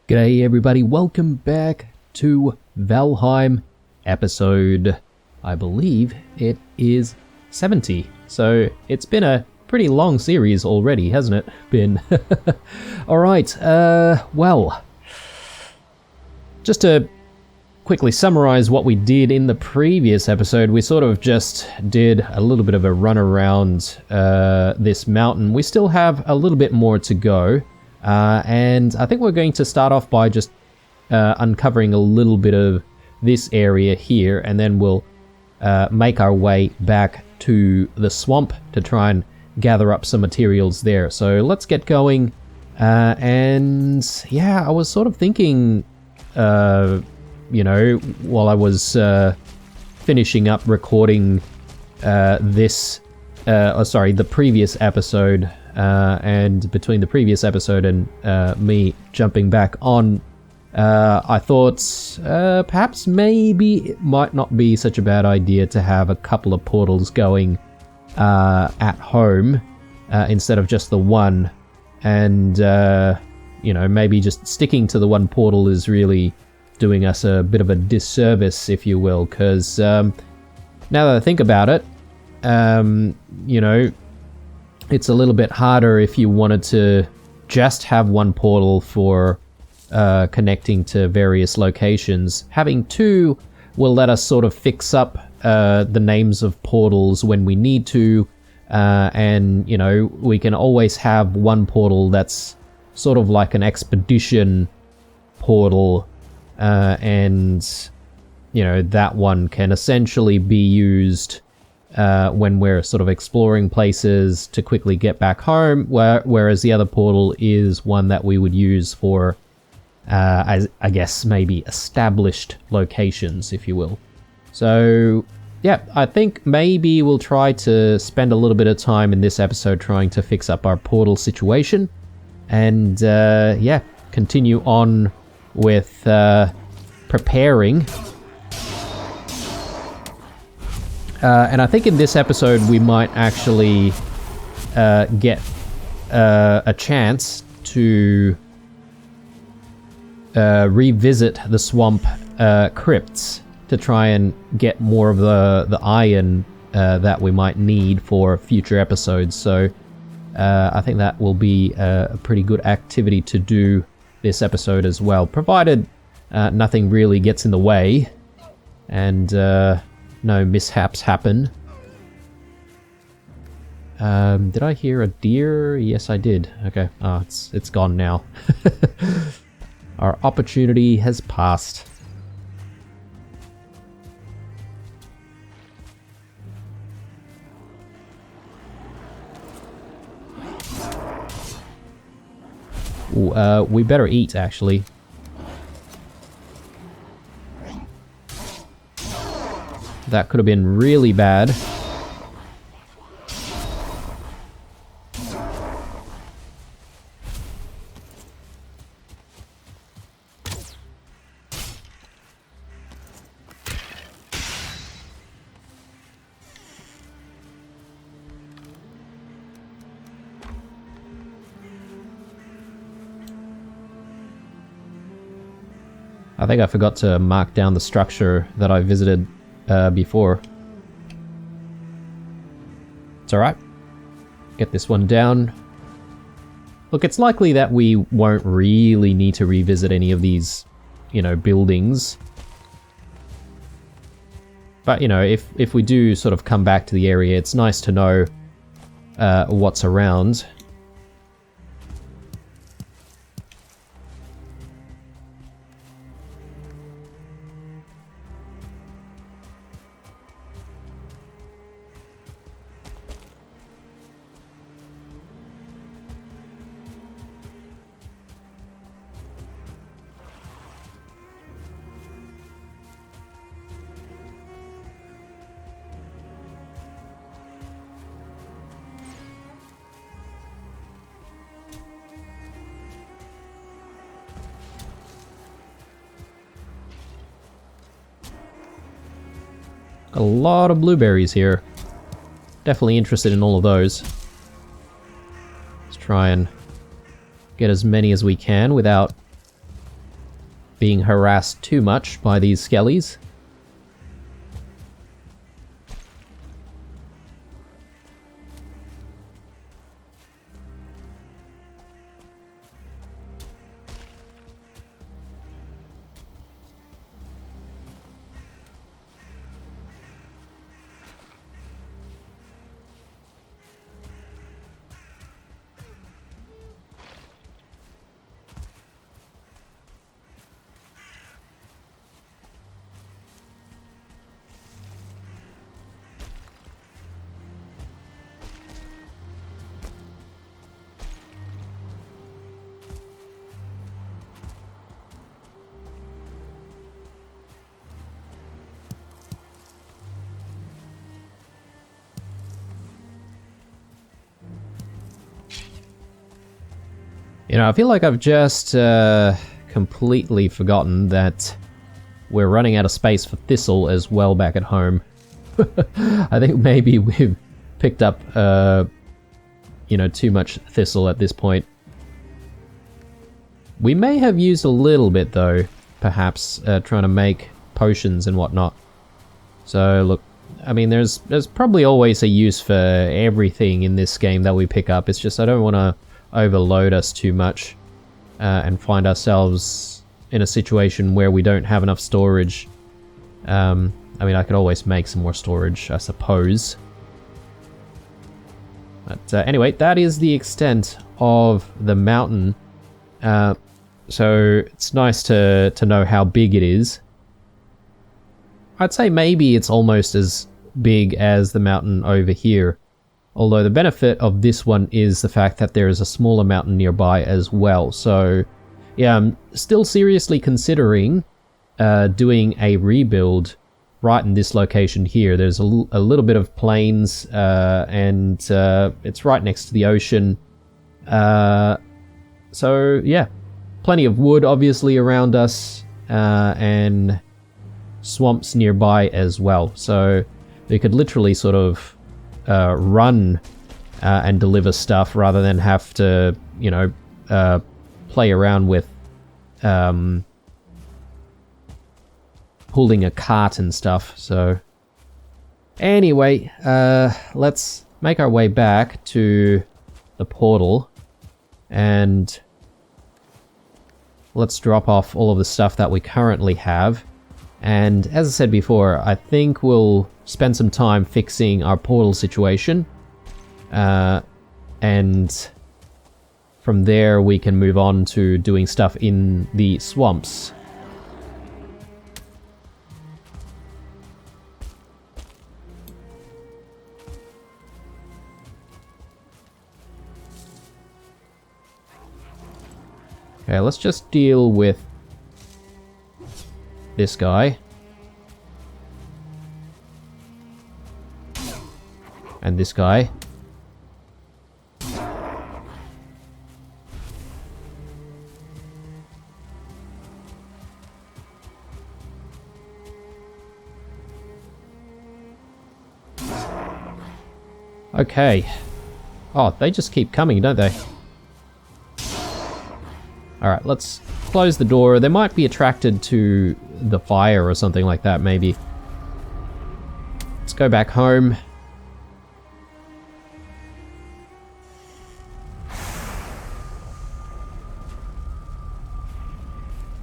G'day everybody, welcome back to Valheim episode, I believe it is 70. So it's been a pretty long series already, hasn't it been? Alright, well, just to quickly summarize what we did in the previous episode, we sort of just did a little bit of a run around this mountain. We still have a little bit more to go. And I think we're going to start off by just uncovering a little bit of this area here, and then we'll make our way back to the swamp to try and gather up some materials there. So let's get going. And yeah, I was sort of thinking, you know, while I was finishing up recording the previous episode, and between the previous episode and me jumping back on, I thought perhaps maybe it might not be such a bad idea to have a couple of portals going at home instead of just the one. And, you know, maybe just sticking to the one portal is really doing us a bit of a disservice, if you will, because now that I think about it, you know, it's a little bit harder if you wanted to just have one portal for connecting to various locations. Having two will let us sort of fix up the names of portals when we need to, and, you know, we can always have one portal that's sort of like an expedition portal, and, you know, that one can essentially be used when we're sort of exploring places to quickly get back home, whereas the other portal is one that we would use for, I guess, maybe established locations, if you will. So, yeah, I think maybe we'll try to spend a little bit of time in this episode trying to fix up our portal situation, and, yeah, continue on with preparing. And I think in this episode we might actually get a chance to revisit the swamp crypts to try and get more of the iron that we might need for future episodes. So I think that will be a pretty good activity to do this episode as well, provided nothing really gets in the way and no mishaps happen. Did I hear a deer? Yes, I did. Okay. Oh, it's gone now. Our opportunity has passed. Ooh, we better eat, actually. That could have been really bad. I think I forgot to mark down the structure that I visited before. It's alright. Get this one down. Look, it's likely that we won't really need to revisit any of these, you know, buildings. But, you know, if we do sort of come back to the area, it's nice to know what's around. A lot of blueberries here. Definitely interested in all of those. Let's try and get as many as we can without being harassed too much by these skellies. You know, I feel like I've just completely forgotten that we're running out of space for thistle as well back at home. I think maybe we've picked up, you know, too much thistle at this point. We may have used a little bit though, perhaps, trying to make potions and whatnot. So look, I mean, there's probably always a use for everything in this game that we pick up. It's just I don't want to overload us too much and find ourselves in a situation where we don't have enough storage. I mean, I could always make some more storage, I suppose. But anyway, that is the extent of the mountain. So it's nice to know how big it is. I'd say maybe it's almost as big as the mountain over here. Although the benefit of this one is the fact that there is a smaller mountain nearby as well. So yeah, I'm still seriously considering doing a rebuild right in this location here. There's a little bit of plains and it's right next to the ocean. So yeah, plenty of wood obviously around us and swamps nearby as well. So we could literally sort of run and deliver stuff rather than have to, you know, play around with pulling a cart and stuff. So anyway, let's make our way back to the portal and let's drop off all of the stuff that we currently have. And as I said before, I think we'll spend some time fixing our portal situation. And from there we can move on to doing stuff in the swamps. Okay, let's just deal with this guy. And this guy. Okay. Oh, they just keep coming, don't they? Alright, let's close the door. They might be attracted to the fire or something like that, maybe. Let's go back home.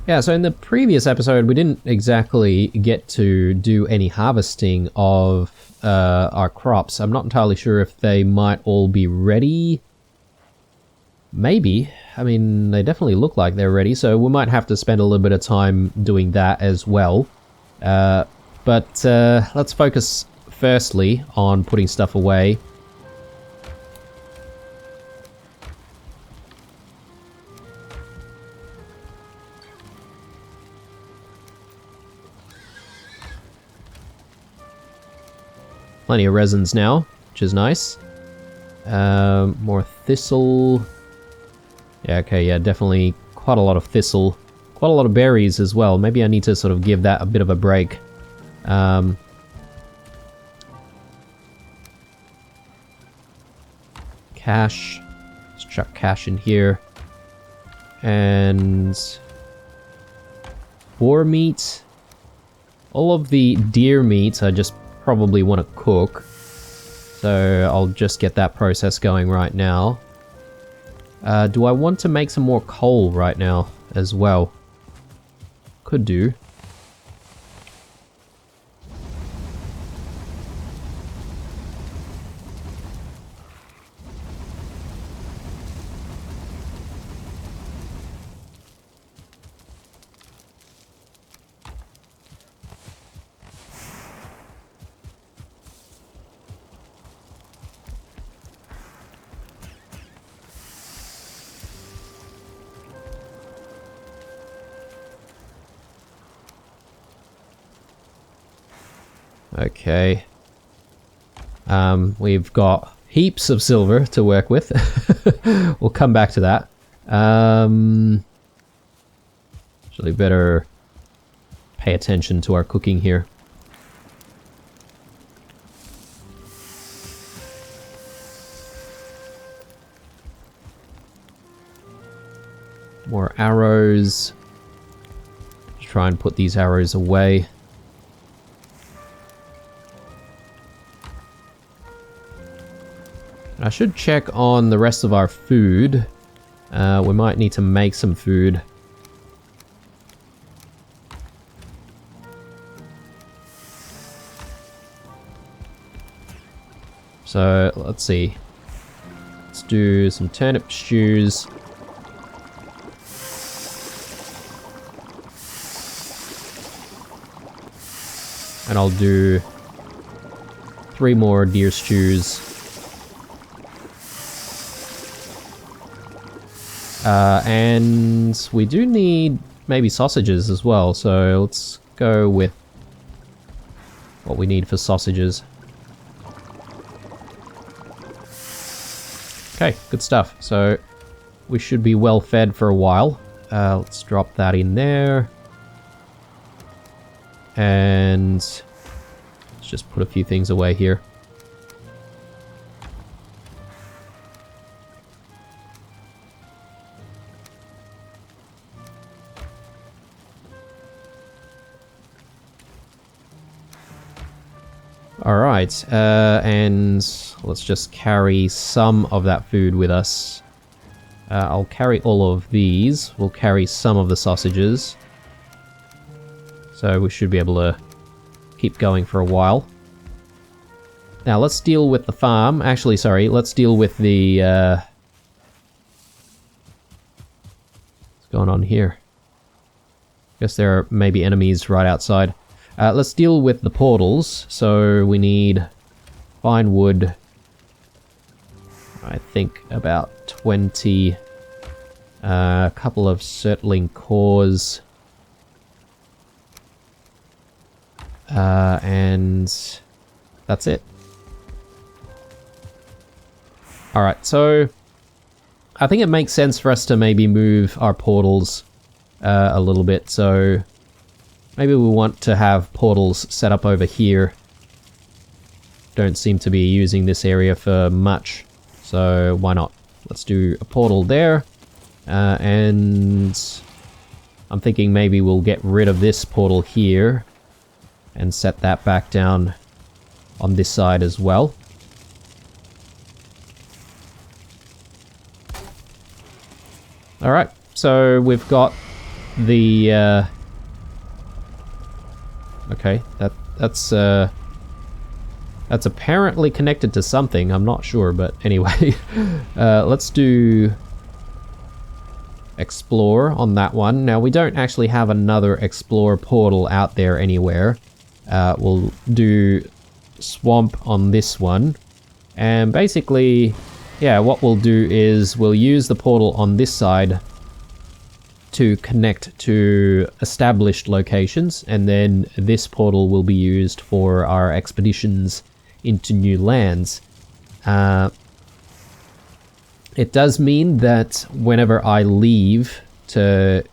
Yeah, so in the previous episode, we didn't exactly get to do any harvesting of our crops. I'm not entirely sure if they might all be ready. Maybe. I mean, they definitely look like they're ready, so we might have to spend a little bit of time doing that as well. But let's focus firstly on putting stuff away. Plenty of resins now, which is nice. More thistle. Yeah, okay, yeah, definitely quite a lot of thistle. Quite a lot of berries as well. Maybe I need to sort of give that a bit of a break. Cash. Let's chuck cash in here. And boar meat. All of the deer meat I just probably want to cook. So I'll just get that process going right now. Do I want to make some more coal right now as well? Could do. Okay. We've got heaps of silver to work with. We'll come back to that. Actually better pay attention to our cooking here. More arrows. Just try and put these arrows away. I should check on the rest of our food. We might need to make some food. So, let's see. Let's do some turnip stews. And I'll do 3 more deer stews. And we do need maybe sausages as well, so let's go with what we need for sausages. Okay, good stuff. So we should be well fed for a while. Let's drop that in there. And let's just put a few things away here. Alright, and let's just carry some of that food with us. I'll carry all of these. We'll carry some of the sausages. So we should be able to keep going for a while. Now let's deal with the farm. Actually, sorry, let's deal with the... what's going on here? Guess there are maybe enemies right outside. Let's deal with the portals. So we need fine wood. I think about 20. A couple of surtling cores. And that's it. Alright, so I think it makes sense for us to maybe move our portals a little bit. So maybe we want to have portals set up over here. Don't seem to be using this area for much, so why not? Let's do a portal there. And I'm thinking maybe we'll get rid of this portal here and set that back down on this side as well. Alright, so we've got the... okay, that's apparently connected to something, I'm not sure, but anyway. Let's do explore on that one. Now we don't actually have another explore portal out there anywhere. We'll do swamp on this one. And basically, yeah, what we'll do is we'll use the portal on this side to connect to established locations, and then this portal will be used for our expeditions into new lands. It does mean that whenever I leave to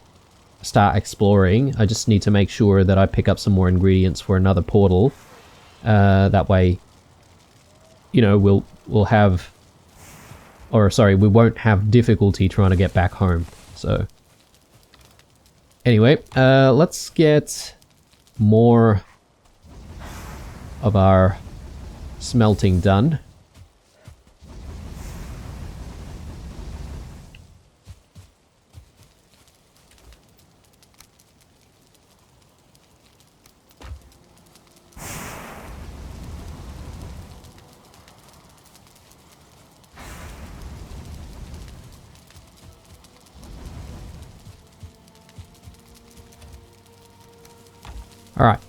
start exploring, I just need to make sure that I pick up some more ingredients for another portal. That way, you know, we'll have... or sorry, we won't have difficulty trying to get back home, so... Anyway, let's get more of our smelting done. Alright.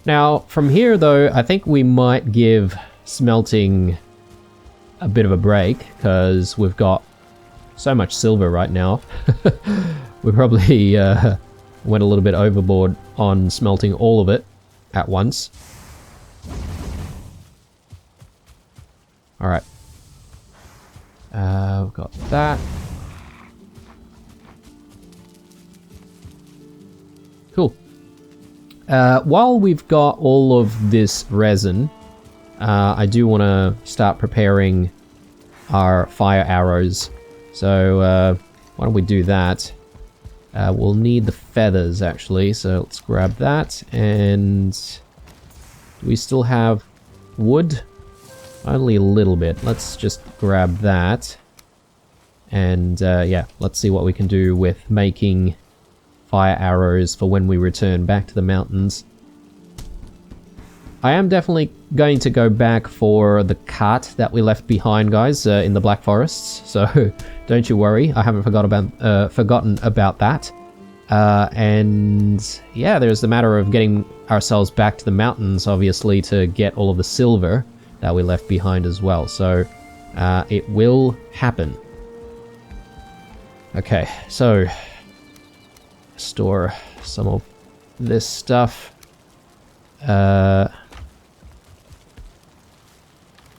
Now, from here though, I think we might give smelting a bit of a break, because we've got so much silver right now. We probably went a little bit overboard on smelting all of it at once. Alright. We've got that. Cool. While we've got all of this resin, I do want to start preparing our fire arrows. So why don't we do that? We'll need the feathers actually, so let's grab that. And do we still have wood? Only a little bit. Let's just grab that. And yeah, let's see what we can do with making fire arrows for when we return back to the mountains. I am definitely going to go back for the cart that we left behind, guys, in the Black Forests. So don't you worry, I haven't forgotten about that. And yeah, there's the matter of getting ourselves back to the mountains, obviously, to get all of the silver that we left behind as well. So it will happen. Okay, so store some of this stuff.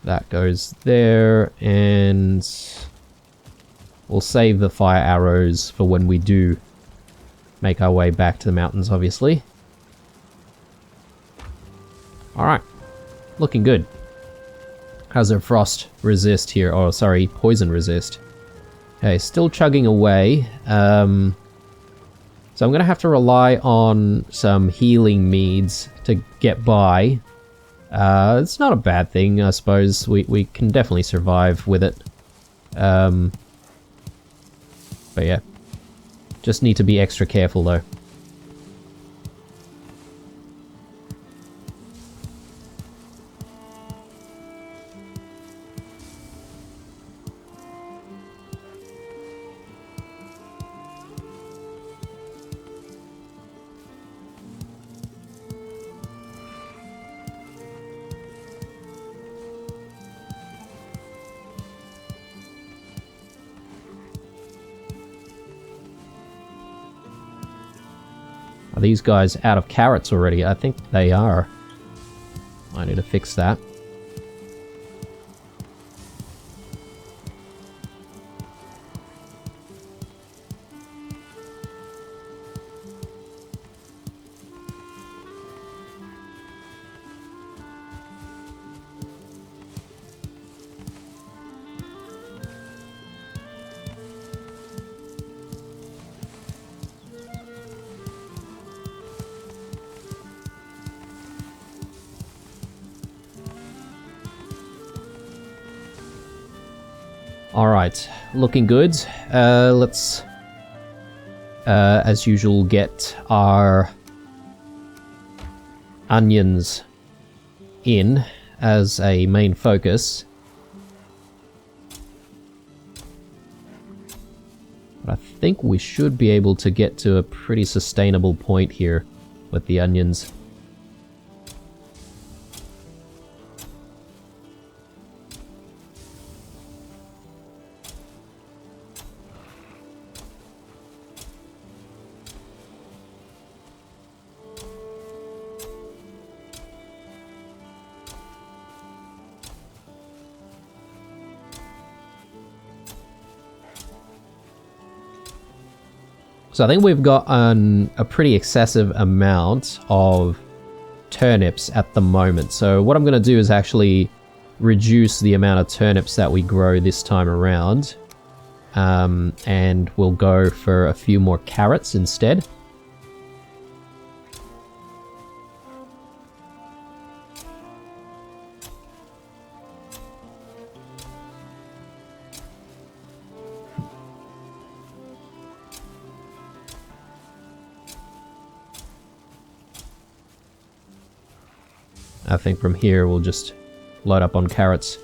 That goes there, and we'll save the fire arrows for when we do make our way back to the mountains, obviously. Alright, looking good. How's our frost resist here? Oh, sorry, poison resist. Okay, still chugging away. So I'm going to have to rely on some healing meads to get by. It's not a bad thing, I suppose. We can definitely survive with it. But yeah, just need to be extra careful though. Are these guys out of carrots already? I think they are. I need to fix that. Alright, looking good. Let's, as usual, get our onions in as a main focus. But I think we should be able to get to a pretty sustainable point here with the onions. So I think we've got a pretty excessive amount of turnips at the moment. So what I'm going to do is actually reduce the amount of turnips that we grow this time around. And we'll go for a few more carrots instead. I think from here we'll just load up on carrots.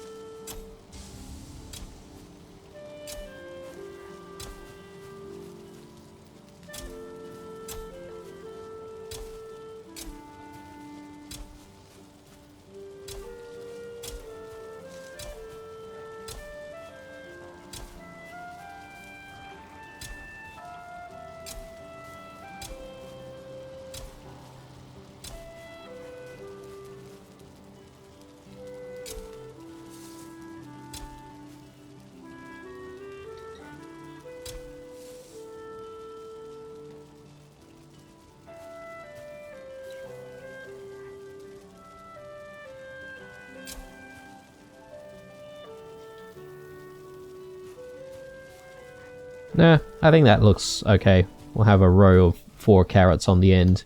Nah, I think that looks okay. We'll have a row of 4 carrots on the end.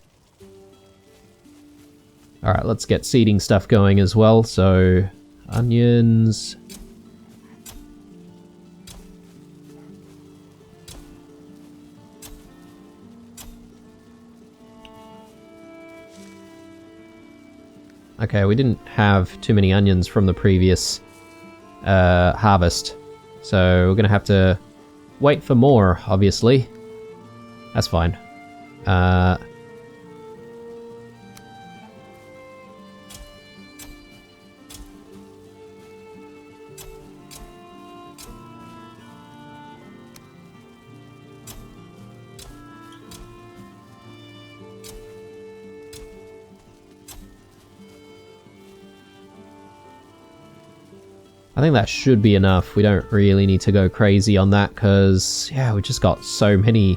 Alright, let's get seeding stuff going as well. So, onions. Okay, we didn't have too many onions from the previous harvest. So we're going to have to wait for more, obviously. That's fine. I think that should be enough. We don't really need to go crazy on that because, yeah, we just got so many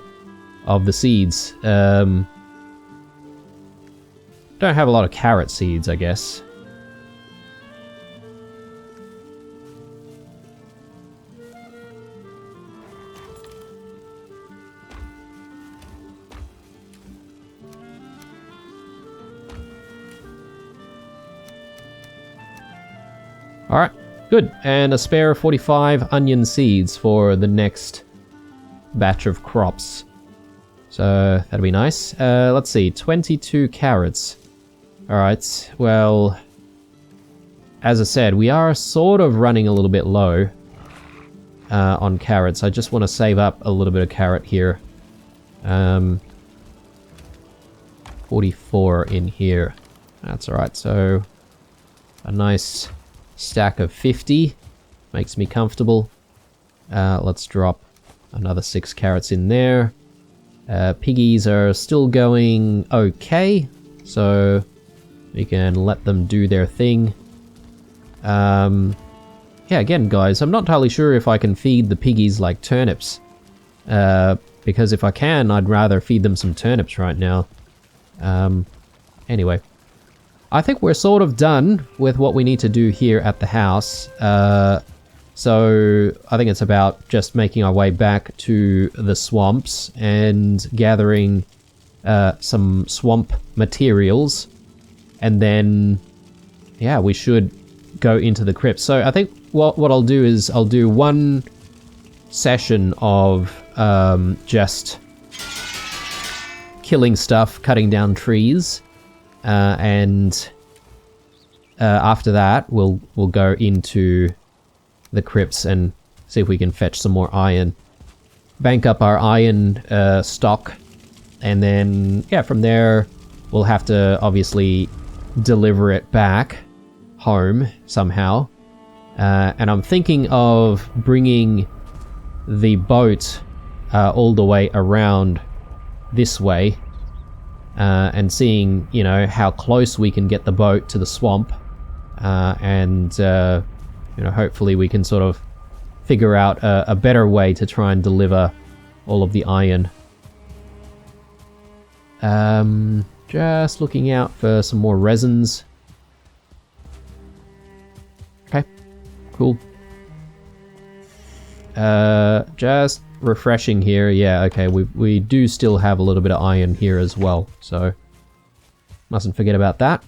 of the seeds. Don't have a lot of carrot seeds, I guess. Alright. Good, and a spare 45 onion seeds for the next batch of crops. So, that'll be nice. Let's see, 22 carrots. Alright, well, as I said, we are sort of running a little bit low on carrots. I just want to save up a little bit of carrot here. 44 in here. That's alright, so a nice stack of 50 makes me comfortable. Let's drop another 6 carrots in there. Piggies are still going okay, so we can let them do their thing. Yeah, again, guys, I'm not entirely sure if I can feed the piggies like turnips. Because if I can, I'd rather feed them some turnips right now. Anyway. I think we're sort of done with what we need to do here at the house. So I think it's about just making our way back to the swamps and gathering some swamp materials. And then, yeah, we should go into the crypts. So I think what I'll do is I'll do one session of just killing stuff, cutting down trees. And after that, we'll go into the crypts and see if we can fetch some more iron. Bank up our iron stock, and then, yeah, from there, we'll have to obviously deliver it back home somehow. And I'm thinking of bringing the boat all the way around this way. And seeing, you know, how close we can get the boat to the swamp. And you know, hopefully we can sort of figure out a better way to try and deliver all of the iron. Just looking out for some more resins. Okay, cool. Just refreshing here. Yeah, okay, we do still have a little bit of iron here as well, so mustn't forget about that.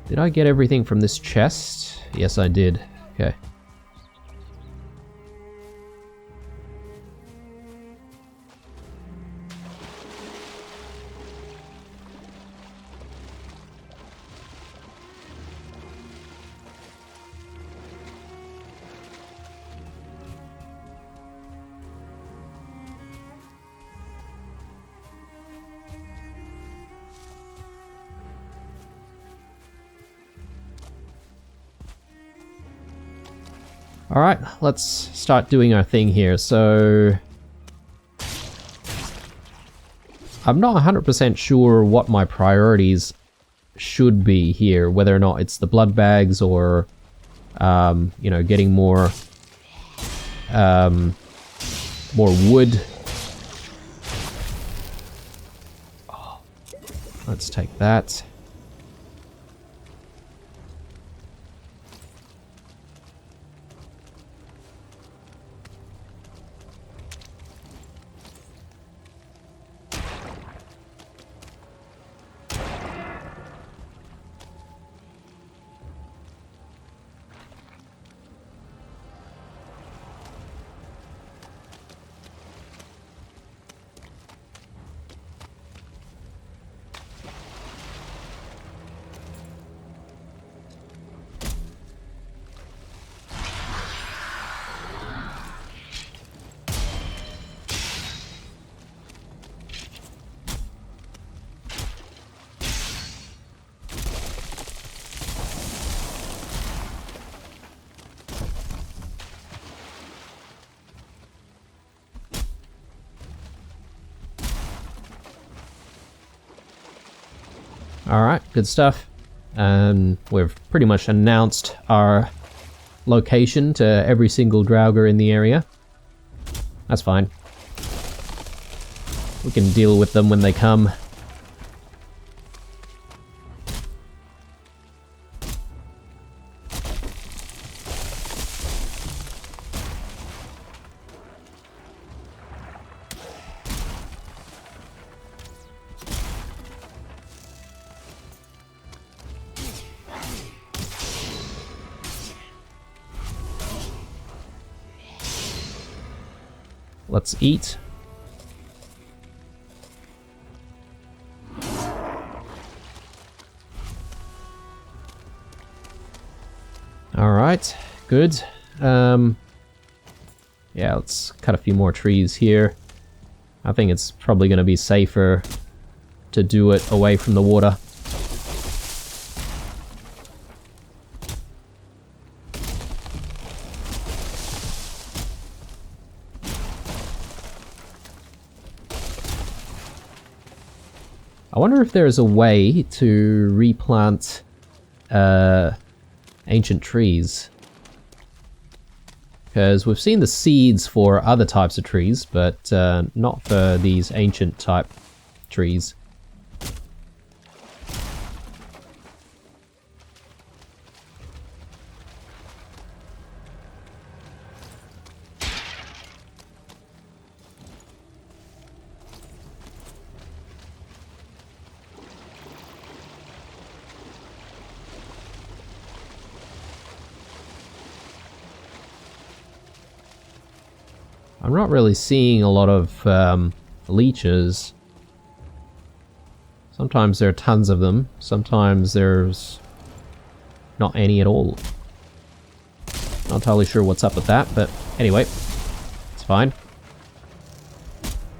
Did I get everything from this chest? Yes, I did. Okay. Alright, let's start doing our thing here. So I'm not 100% sure what my priorities should be here, whether or not it's the blood bags or, you know, getting more wood. Oh, let's take that. Alright, good stuff. We've pretty much announced our location to every single Draugr in the area. That's fine. We can deal with them when they come. Let's eat. Alright, good. Yeah, let's cut a few more trees here. I think it's probably going to be safer to do it away from the water. I wonder if there's a way to replant ancient trees. Because we've seen the seeds for other types of trees, but not for these ancient type trees. I'm not really seeing a lot of leeches. Sometimes there are tons of them, sometimes there's not any at all. Not entirely sure what's up with that, but anyway, it's fine.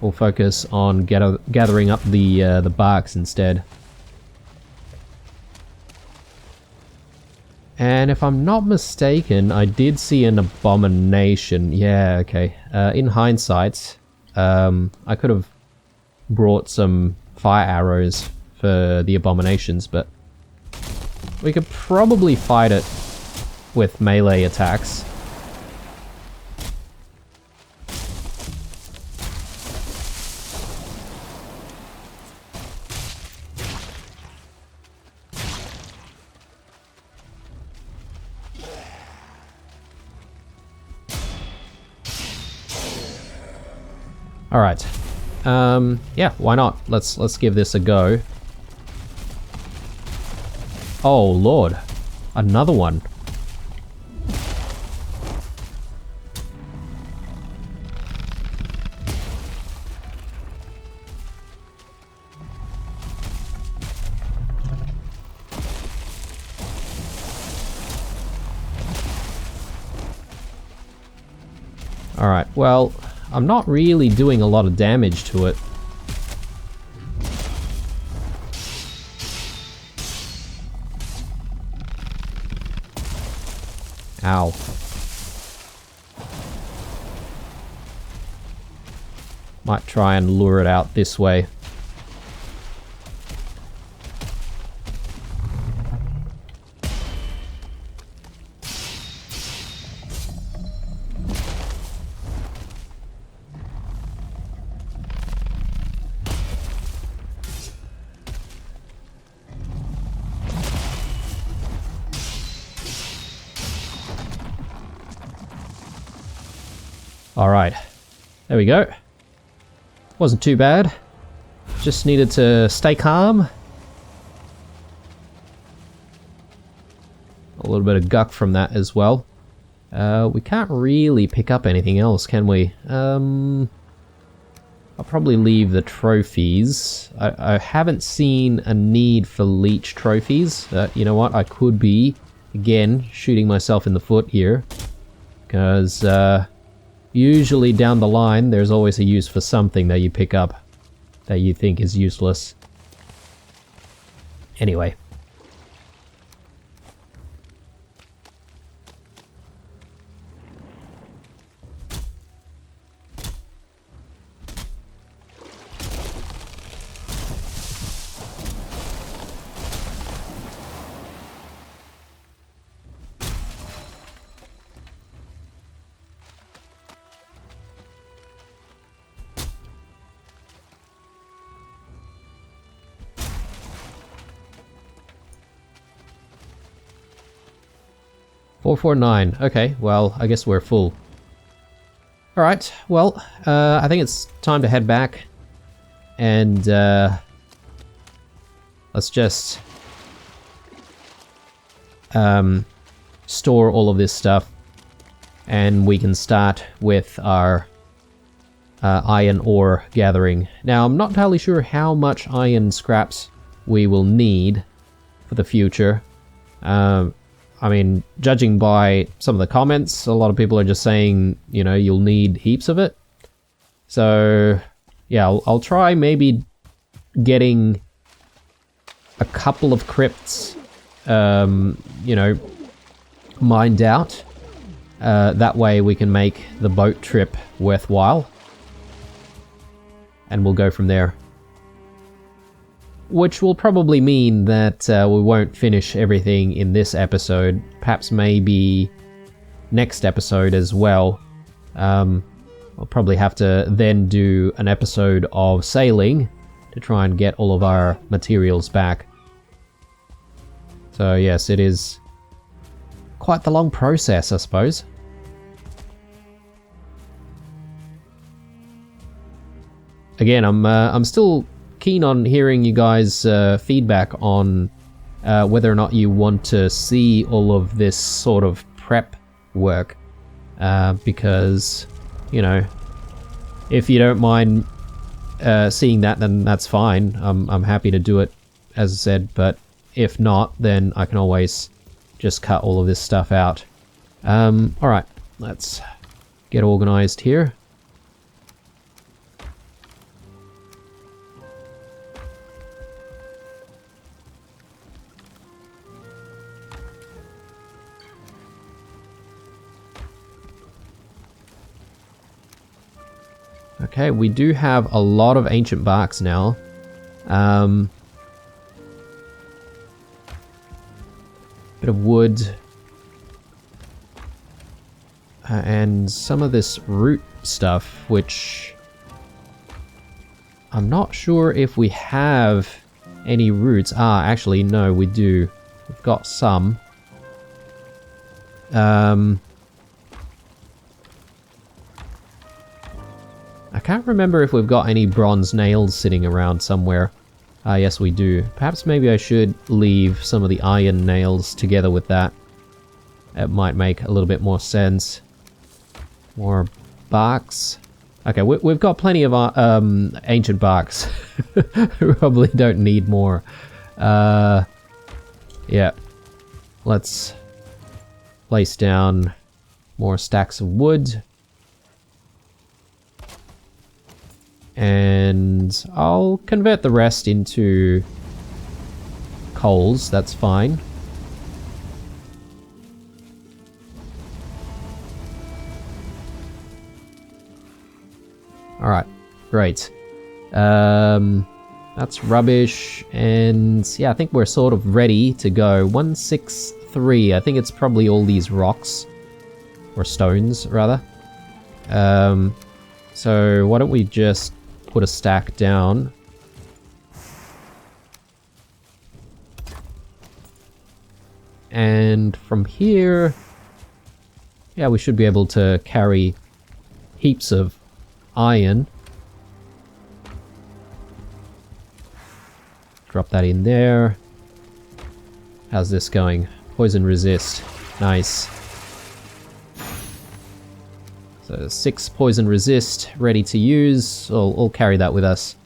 We'll focus on gathering up the barks instead. And if I'm not mistaken, I did see an abomination. Yeah, okay. In hindsight, I could have brought some fire arrows for the abominations, but we could probably fight it with melee attacks. All right. Yeah, why not? Let's give this a go. Oh, Lord. Another one. Alright, well, I'm not really doing a lot of damage to it. Ow. Might try and lure it out this way. Alright, there we go. Wasn't too bad. Just needed to stay calm. A little bit of guck from that as well. We can't really pick up anything else, can we? I'll probably leave the trophies. I haven't seen a need for leech trophies. You know what, I could be, again, shooting myself in the foot here. Because, usually down the line, there's always a use for something that you pick up that you think is useless. Anyway. $449. Okay, well, I guess we're full. Alright, well, I think it's time to head back. And, let's just store all of this stuff. And we can start with our iron ore gathering. Now, I'm not entirely sure how much iron scraps we will need for the future. I mean, judging by some of the comments, a lot of people are just saying, you know, you'll need heaps of it. So, yeah, I'll try maybe getting a couple of crypts, you know, mined out. That way we can make the boat trip worthwhile. And we'll go from there. Which will probably mean that we won't finish everything in this episode. Perhaps maybe next episode as well. I'll probably have to then do an episode of sailing to try and get all of our materials back. So yes, it is quite the long process, I suppose. Again, I'm still keen on hearing you guys' feedback on whether or not you want to see all of this sort of prep work, because, you know, if you don't mind seeing that, then that's fine. I'm happy to do it, as I said, but if not, then I can always just cut all of this stuff out. Alright, let's get organized here. Okay, we do have a lot of ancient barks now. Bit of wood. And some of this root stuff, which I'm not sure if we have any roots. Ah, actually, no, we do. We've got some. I can't remember if we've got any bronze nails sitting around somewhere. Ah, yes, we do. Perhaps maybe I should leave some of the iron nails together with that. It might make a little bit more sense. More barks. Okay, we've got plenty of ancient barks. We probably don't need more. Yeah. Let's place down more stacks of wood. And I'll convert the rest into coals, that's fine. Alright, great. That's rubbish, and yeah, I think we're sort of ready to go. 163, I think it's probably all these rocks. Or stones, rather. So why don't we just put a stack down. And from here, yeah, we should be able to carry heaps of iron. Drop that in there. How's this going? Poison resist. Nice. So 6 poison resist, ready to use. I'll carry that with us,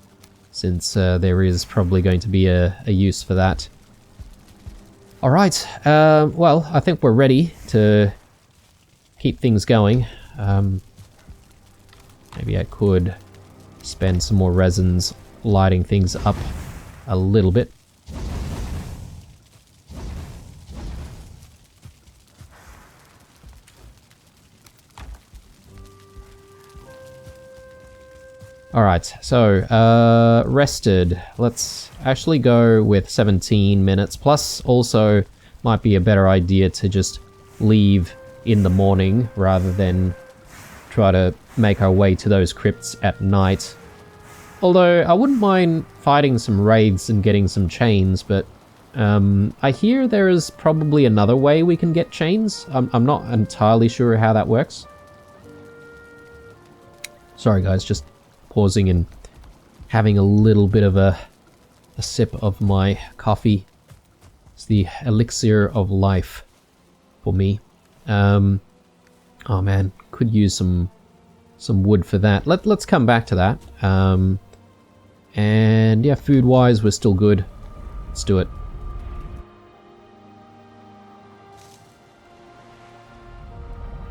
since there is probably going to be a use for that. Alright, well, I think we're ready to keep things going. Maybe I could spend some more resins lighting things up a little bit. Alright, so, rested. Let's actually go with 17 minutes, plus also might be a better idea to just leave in the morning rather than try to make our way to those crypts at night. Although, I wouldn't mind fighting some raids and getting some chains, but I hear there is probably another way we can get chains. I'm not entirely sure how that works. Sorry guys, just pausing and having a little bit of a sip of my coffee. It's the elixir of life for me. Oh man, could use some wood for that. Let's come back to that. And yeah, food-wise, we're still good. Let's do it.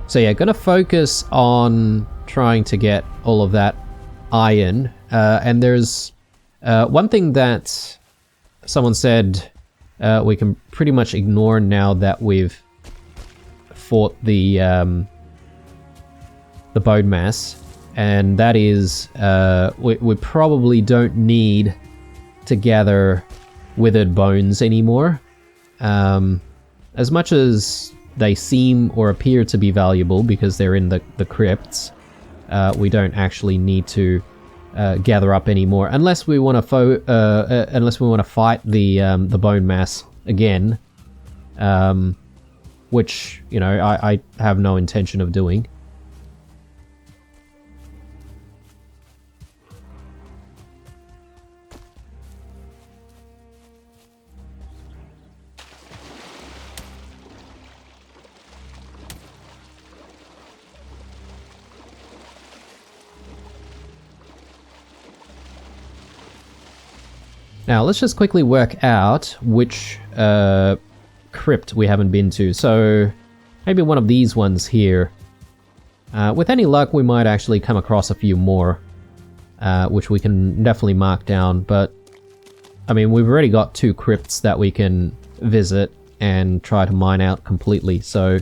So yeah, gonna focus on trying to get all of that iron, and there's one thing that someone said we can pretty much ignore now that we've fought the bone mass, and that is we probably don't need to gather withered bones anymore. As much as they seem or appear to be valuable because they're in the crypts, we don't actually need to gather up anymore unless we want to fight the bone mass again, which, you know, I have no intention of doing. Now, let's just quickly work out which crypt we haven't been to. So, maybe one of these ones here. With any luck, we might actually come across a few more, which we can definitely mark down. But, I mean, we've already got 2 crypts that we can visit and try to mine out completely. So,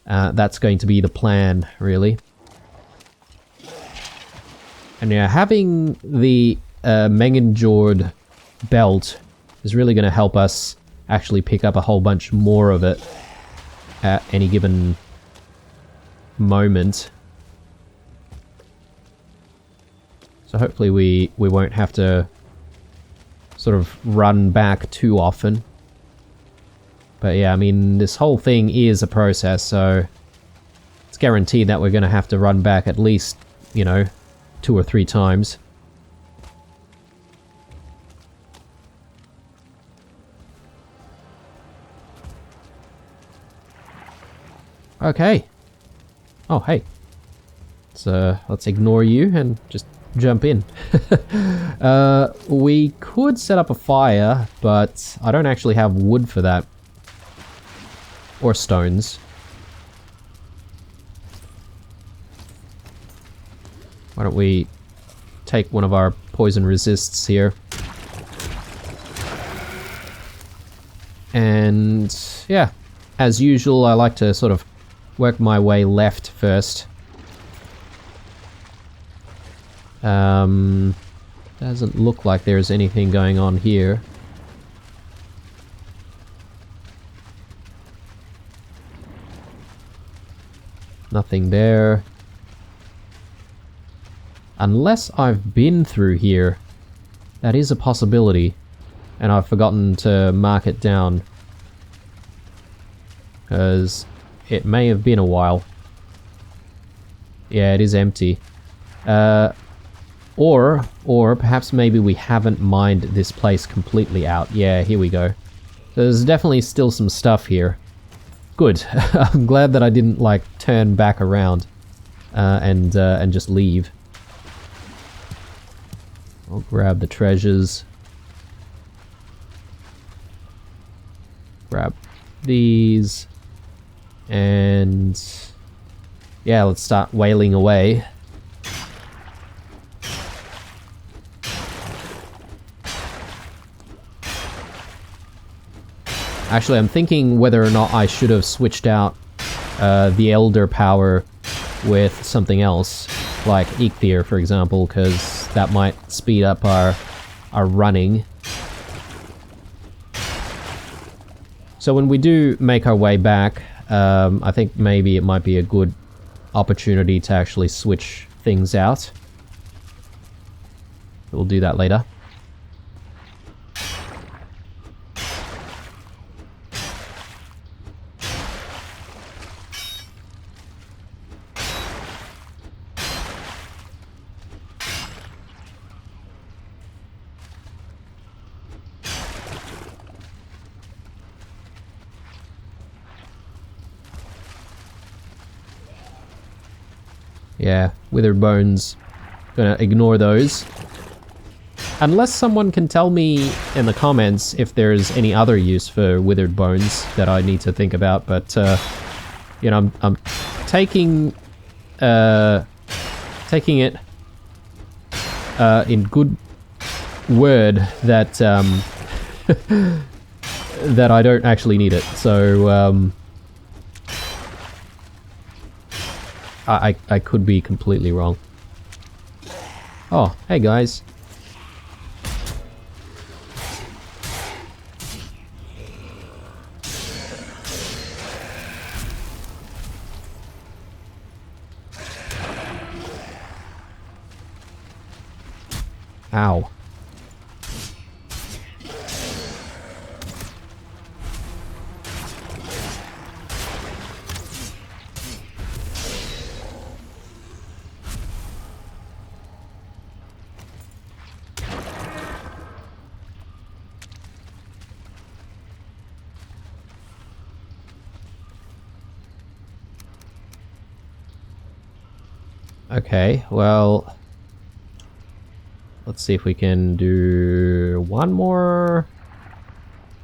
that's going to be the plan, really. And yeah, having the Mengenjord belt is really going to help us actually pick up a whole bunch more of it at any given moment. So hopefully we won't have to sort of run back too often. But yeah, I mean, this whole thing is a process, so it's guaranteed that we're going to have to run back at least, you know, 2 or 3 times. Okay. Oh, hey. So let's ignore you and just jump in. We could set up a fire, but I don't actually have wood for that. Or stones. Why don't we take one of our poison resists here. And yeah, as usual, I like to sort of work my way left first. Doesn't look like there's anything going on here. Nothing there. Unless I've been through here. That is a possibility. And I've forgotten to mark it down. Because it may have been a while. Yeah, it is empty. Or perhaps maybe we haven't mined this place completely out. Yeah, here we go. There's definitely still some stuff here. Good. I'm glad that I didn't, like, turn back around and just leave. I'll grab the treasures. Grab these. And yeah, let's start wailing away. Actually, I'm thinking whether or not I should have switched out the Elder power with something else, like Eikthyr, for example, because that might speed up our running. So when we do make our way back, I think maybe it might be a good opportunity to actually switch things out. We'll do that later. Yeah, withered bones. Gonna ignore those. Unless someone can tell me in the comments if there's any other use for withered bones that I need to think about, but you know, I'm taking it in good word that that I don't actually need it. So I could be completely wrong. Oh, hey guys. Ow. Okay, well, let's see if we can do one more.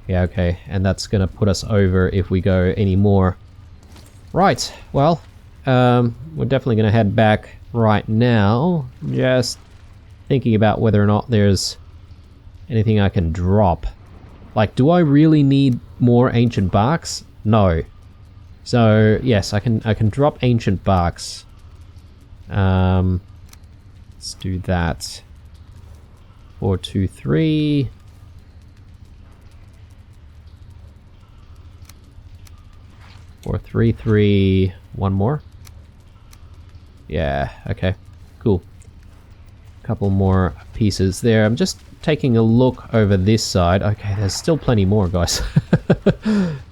Yeah, okay, and that's gonna put us over if we go any more. Right, well, we're definitely gonna head back right now. Just thinking about whether or not there's anything I can drop. Like, do I really need more ancient barks? No. So, yes, I can drop ancient barks. Let's do that. 4, 2, 3. Four, 3, 3. One more. Yeah. Okay. Cool. Couple more pieces there. I'm just taking a look over this side. Okay, there's still plenty more, guys. Got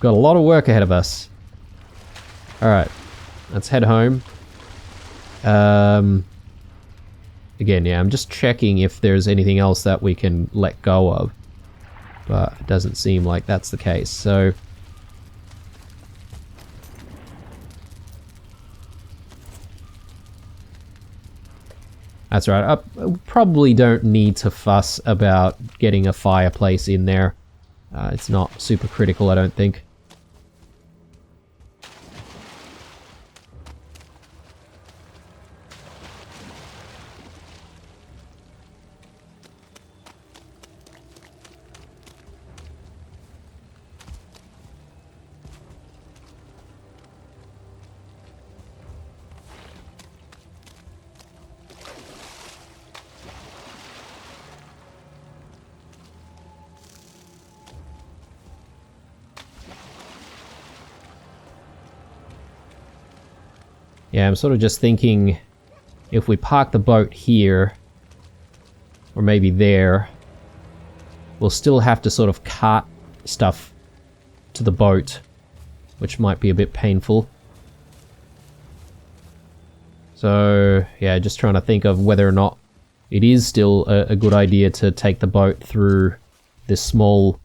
a lot of work ahead of us. All right. Let's head home. Again, yeah, I'm just checking if there's anything else that we can let go of, but it doesn't seem like that's the case. So That's right. I probably don't need to fuss about getting a fireplace in there. It's not super critical, I don't think. Yeah, I'm sort of just thinking if we park the boat here, or maybe there, we'll still have to sort of cart stuff to the boat, which might be a bit painful. So, yeah, just trying to think of whether or not it is still a good idea to take the boat through this small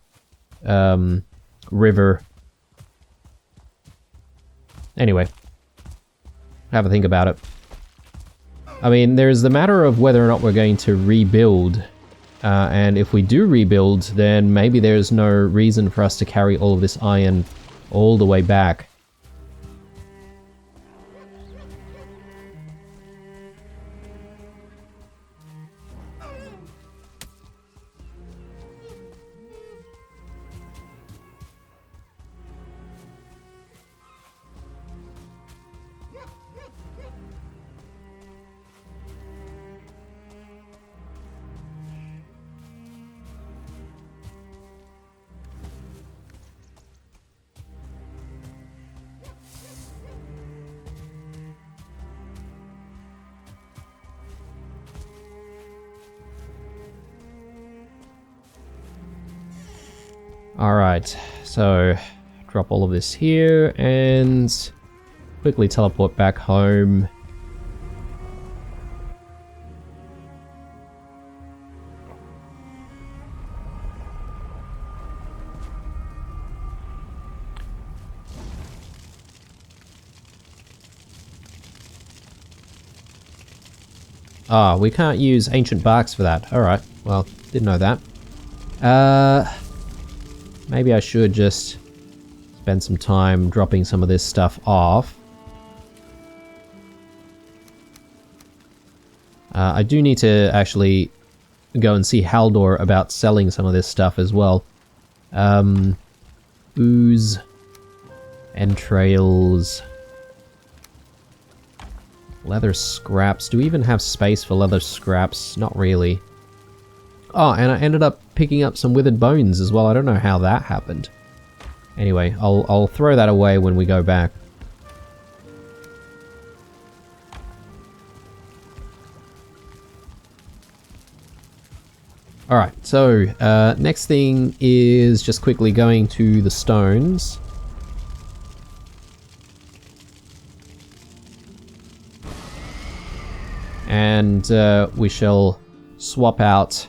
river. Anyway. Have a think about it. I mean, there's the matter of whether or not we're going to rebuild, and if we do rebuild, then maybe there's no reason for us to carry all of this iron all the way back. Alright, so drop all of this here and quickly teleport back home. Ah, we can't use ancient barks for that. Alright, well, didn't know that. Maybe I should just spend some time dropping some of this stuff off. I do need to actually go and see Haldor about selling some of this stuff as well. Ooze, entrails, leather scraps. Do we even have space for leather scraps? Not really. Oh, and I ended up picking up some withered bones as well. I don't know how that happened. Anyway, I'll throw that away when we go back. Alright, so next thing is just quickly going to the stones. And we shall swap out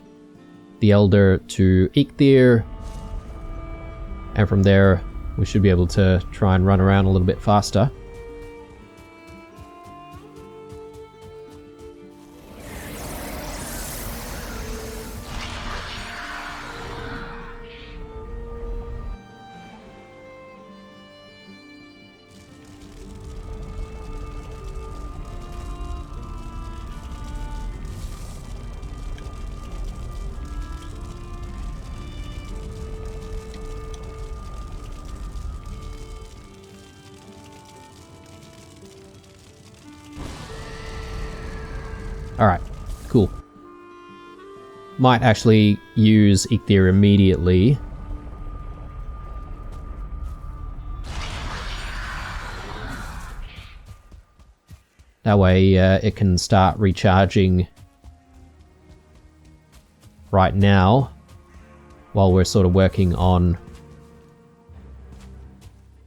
the Elder to Eikthyr, and from there we should be able to try and run around a little bit faster. Alright, cool. Might actually use Eikthyr immediately. That way it can start recharging right now while we're sort of working on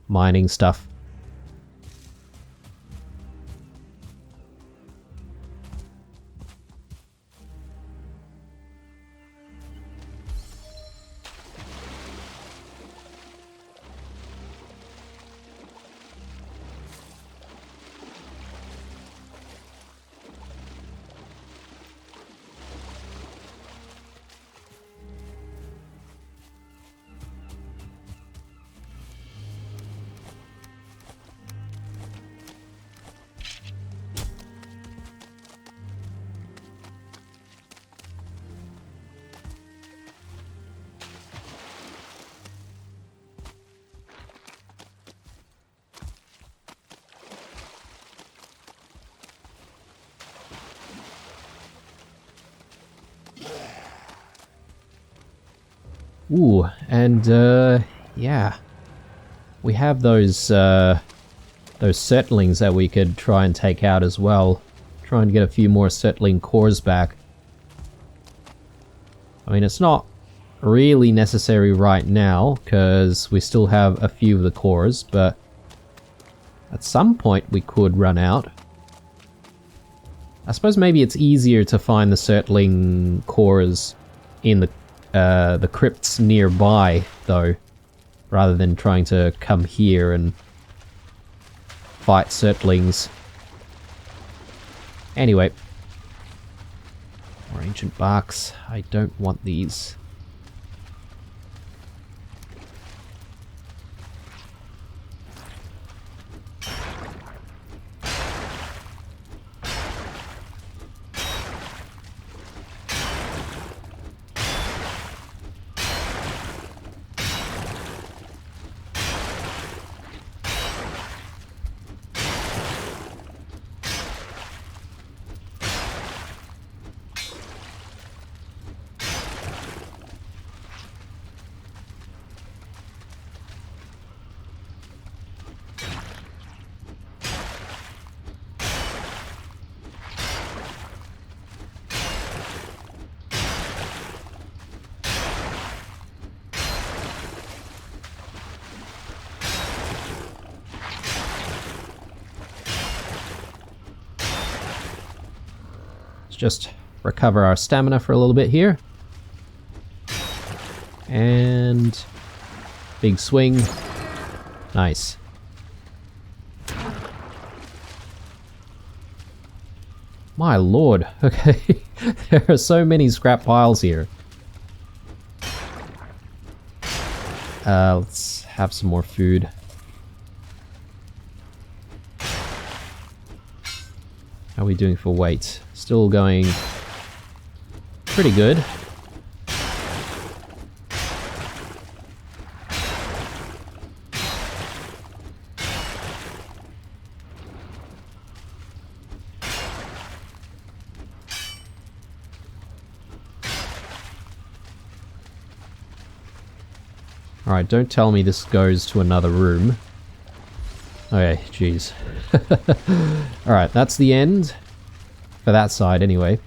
mining stuff. Ooh, and yeah, we have those settlings that we could try and take out as well. Try and get a few more settling cores back. I mean, it's not really necessary right now because we still have a few of the cores, but at some point we could run out. I suppose maybe it's easier to find the settling cores in the crypts nearby, though, rather than trying to come here and fight settling. Anyway. More ancient barks. I don't want these. Just recover our stamina for a little bit here. And big swing. Nice. My lord. Okay. There are so many scrap piles here. Let's have some more food. How are we doing for weight? Still going pretty good. Alright, don't tell me this goes to another room. Okay, jeez. Alright, that's the end. For that side, anyway.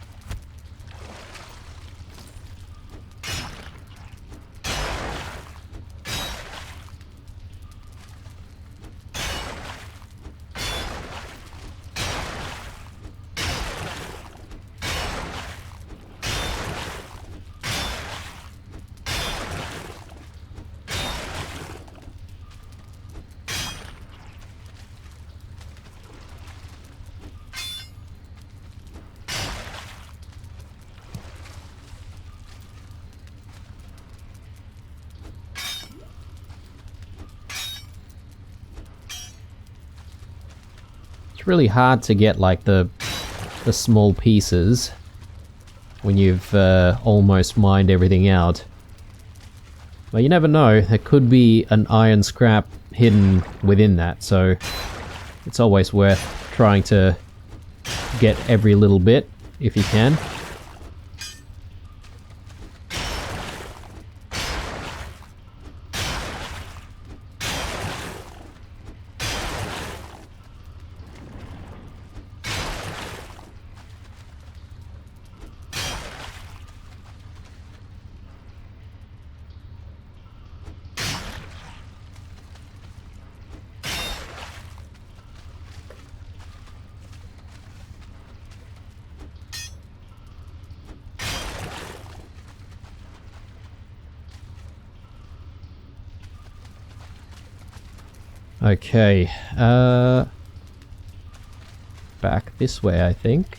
It's really hard to get like the small pieces when you've almost mined everything out. But you never know, there could be an iron scrap hidden within that, so it's always worth trying to get every little bit if you can. Okay, back this way, I think.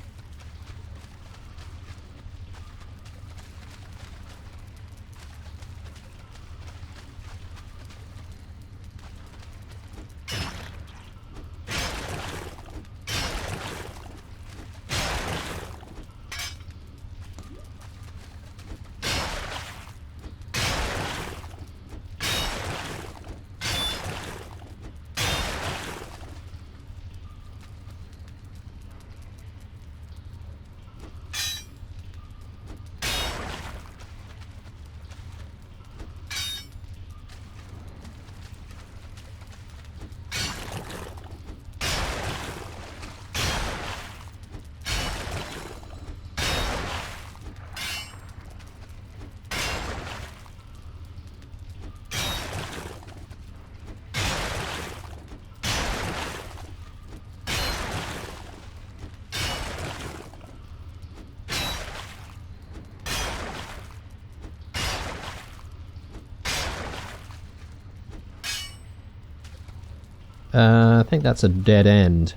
I think that's a dead end.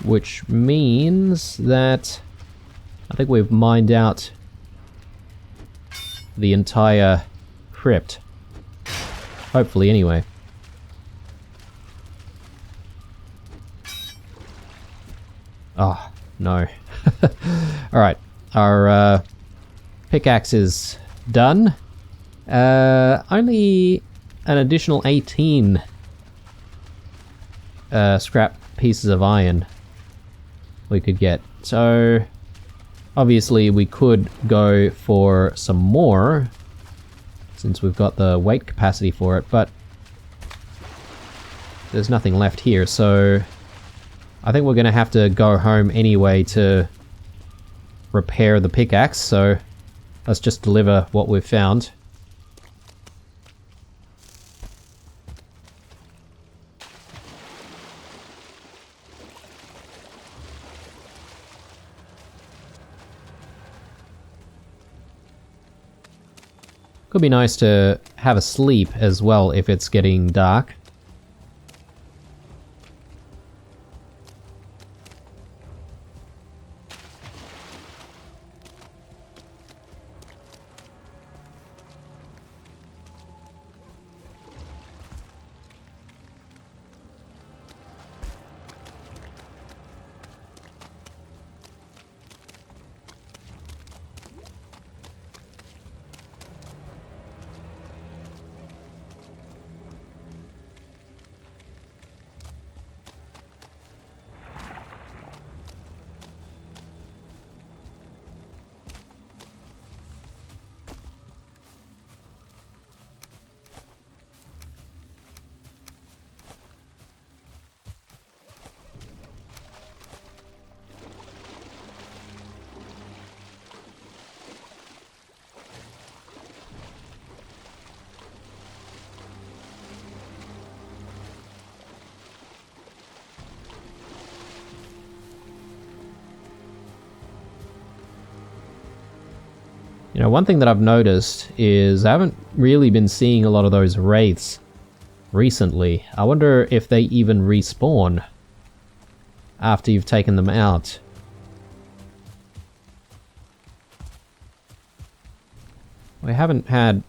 Which means that I think we've mined out the entire crypt. Hopefully, anyway. Oh, no. Alright, our pickaxe is done. Only an additional 18 scrap pieces of iron we could get. So, obviously we could go for some more, since we've got the weight capacity for it, but there's nothing left here, so I think we're going to have to go home anyway to repair the pickaxe, so let's just deliver what we've found. Could be nice to have a sleep as well if it's getting dark. You know, one thing that I've noticed is I haven't really been seeing a lot of those wraiths recently. I wonder if they even respawn after you've taken them out. We haven't had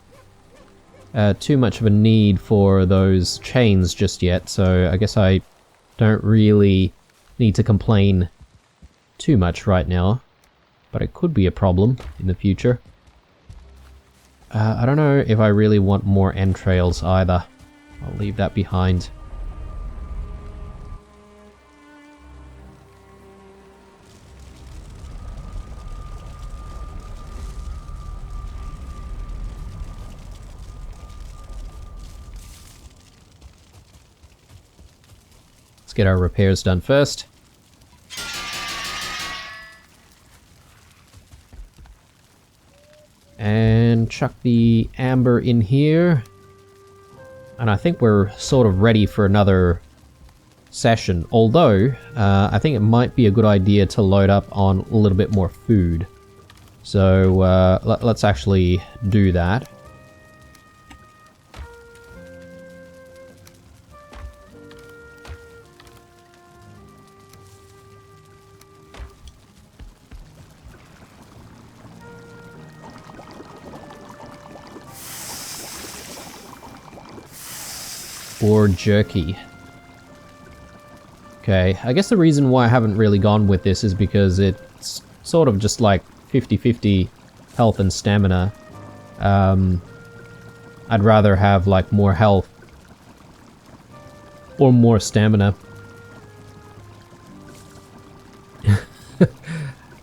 too much of a need for those chains just yet, so I guess I don't really need to complain too much right now, but it could be a problem in the future. I don't know if I really want more entrails either. I'll leave that behind. Let's get our repairs done first. And chuck the amber in here. And I think we're sort of ready for another session. Although, I think it might be a good idea to load up on a little bit more food. So, let's actually do that. Or jerky. Okay, I guess the reason why I haven't really gone with this is because it's sort of just like 50-50 health and stamina. I'd rather have like more health or more stamina.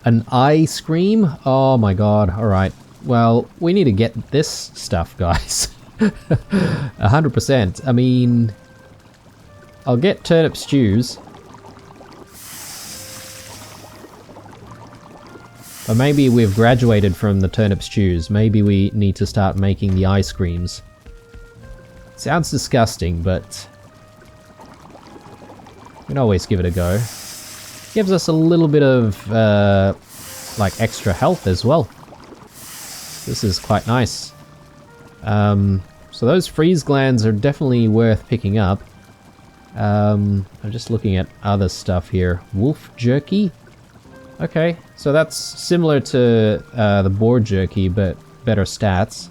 An ice cream? Oh my god, alright. Well, we need to get this stuff, guys. 100%. I mean, I'll get turnip stews. But maybe we've graduated from the turnip stews. Maybe we need to start making the ice creams. Sounds disgusting, but we can always give it a go. Gives us a little bit of, like, extra health as well. This is quite nice. So those freeze glands are definitely worth picking up. I'm just looking at other stuff here. Wolf jerky? Okay, so that's similar to the boar jerky, but better stats.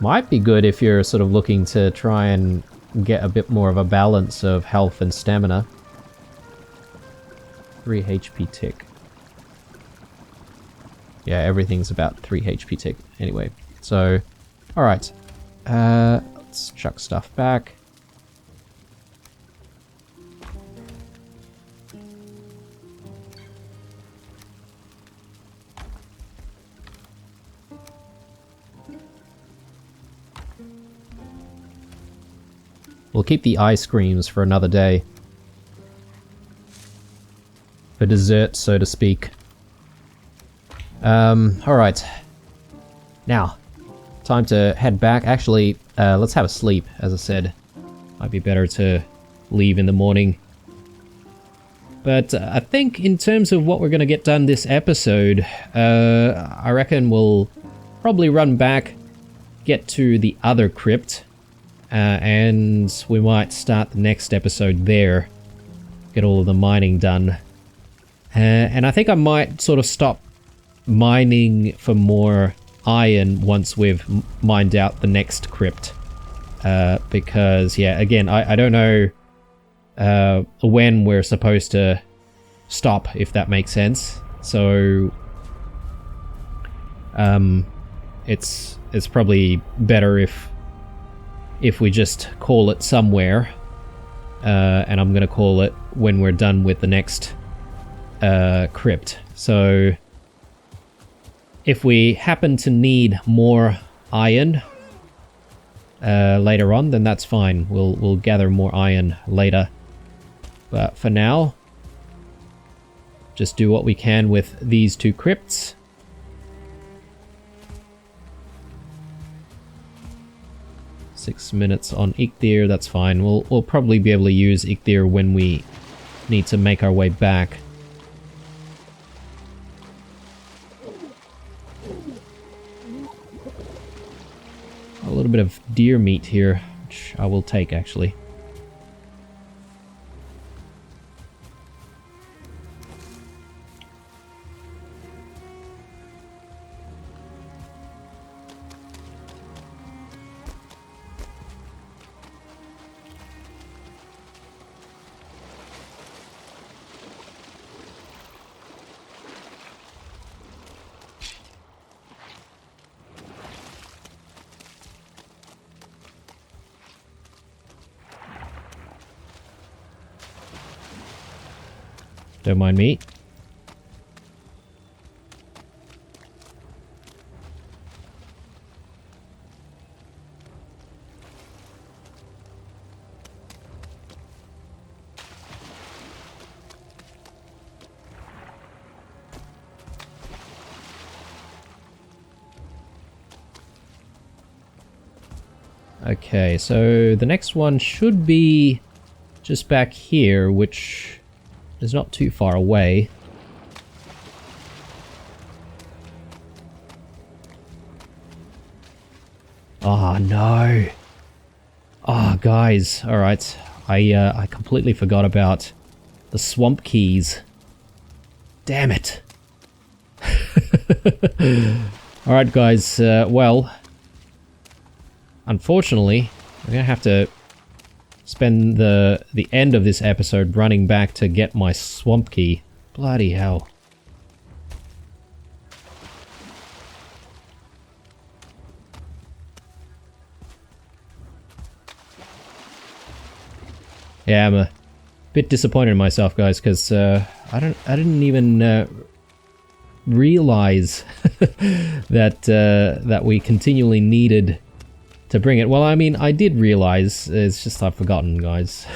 Might be good if you're sort of looking to try and get a bit more of a balance of health and stamina. 3 HP tick. Yeah, everything's about 3 HP tick anyway. So, alright. Let's chuck stuff back. We'll keep the ice creams for another day. For dessert, so to speak. Alright. Now, time to head back. Actually, let's have a sleep, as I said. Might be better to leave in the morning. But I think in terms of what we're going to get done this episode, I reckon we'll probably run back, get to the other crypt, and we might start the next episode there. Get all of the mining done. And I think I might sort of stop mining for more iron once we've mined out the next crypt. Because, yeah, again, I don't know when we're supposed to stop, if that makes sense. So, it's probably better if we just call it somewhere. And I'm gonna call it when we're done with the next crypt. So if we happen to need more iron later on, then that's fine. We'll gather more iron later. But for now, just do what we can with these 2 crypts. Six minutes on Eikthyr, that's fine. We'll probably be able to use Eikthyr when we need to make our way back. A little bit of deer meat here, which I will take actually. Don't mind me. Okay, so the next one should be just back here, which is not too far away. Oh no. Oh guys, alright. I completely forgot about the swamp keys. Damn it. Alright guys, well, unfortunately, we're gonna have to spend the end of this episode running back to get my swamp key. Bloody hell. Yeah, I'm a bit disappointed in myself, guys, because I didn't even realize that we continually needed to bring it. Well, I mean, I did realize, it's just I've forgotten, guys.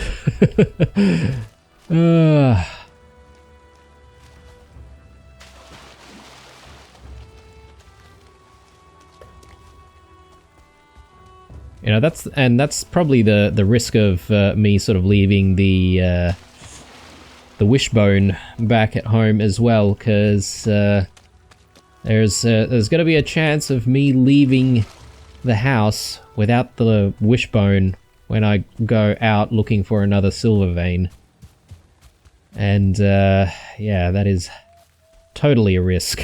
You know, that's probably the risk of me sort of leaving the wishbone back at home as well, because there's going to be a chance of me leaving the house without the wishbone when I go out looking for another silver vein. And yeah, that is totally a risk.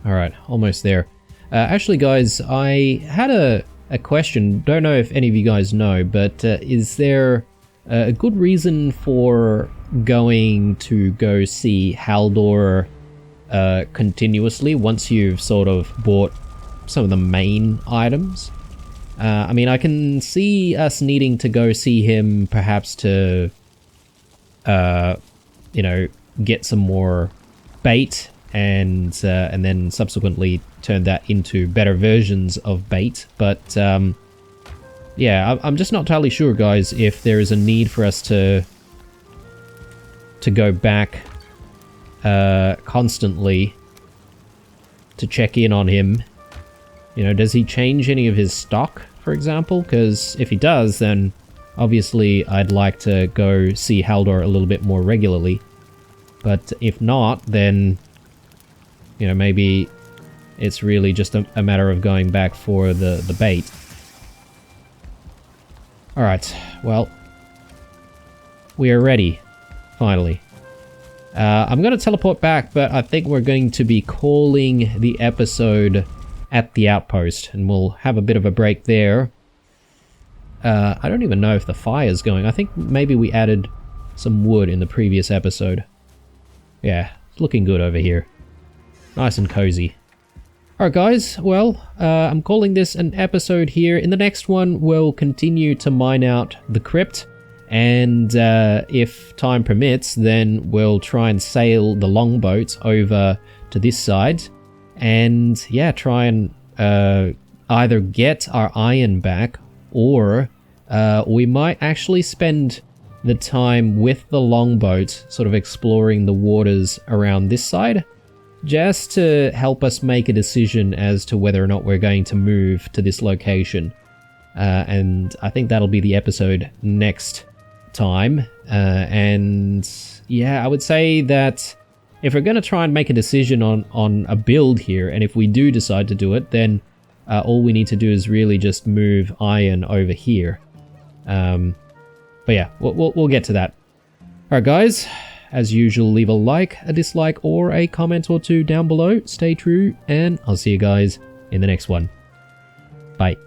Alright, almost there. Actually, guys, I had a question. Don't know if any of you guys know, but is there a good reason for going to go see Haldor continuously once you've sort of bought some of the main items? I mean, I can see us needing to go see him perhaps to, you know, get some more bait and then subsequently turn that into better versions of bait. But yeah, I'm just not entirely sure, guys, if there is a need for us to go back constantly to check in on him. You know, does he change any of his stock, for example? Because if he does, then obviously I'd like to go see Haldor a little bit more regularly. But if not, then, you know, maybe it's really just a matter of going back for the bait. Alright, well, we are ready, finally. I'm going to teleport back, but I think we're going to be calling the episode at the outpost, and we'll have a bit of a break there. I don't even know if the fire's going. I think maybe we added some wood in the previous episode. Yeah, it's looking good over here. Nice and cozy. Alright guys, well, I'm calling this an episode here. In the next one, we'll continue to mine out the crypt, and if time permits, then we'll try and sail the longboat over to this side, and yeah, try and either get our iron back, or we might actually spend the time with the longboat sort of exploring the waters around this side, just to help us make a decision as to whether or not we're going to move to this location. And I think that'll be the episode next time. And yeah, I would say that if we're going to try and make a decision on a build here, and if we do decide to do it, then all we need to do is really just move iron over here. But yeah, we'll get to that. Alright guys, as usual, leave a like, a dislike, or a comment or two down below. Stay true, and I'll see you guys in the next one. Bye.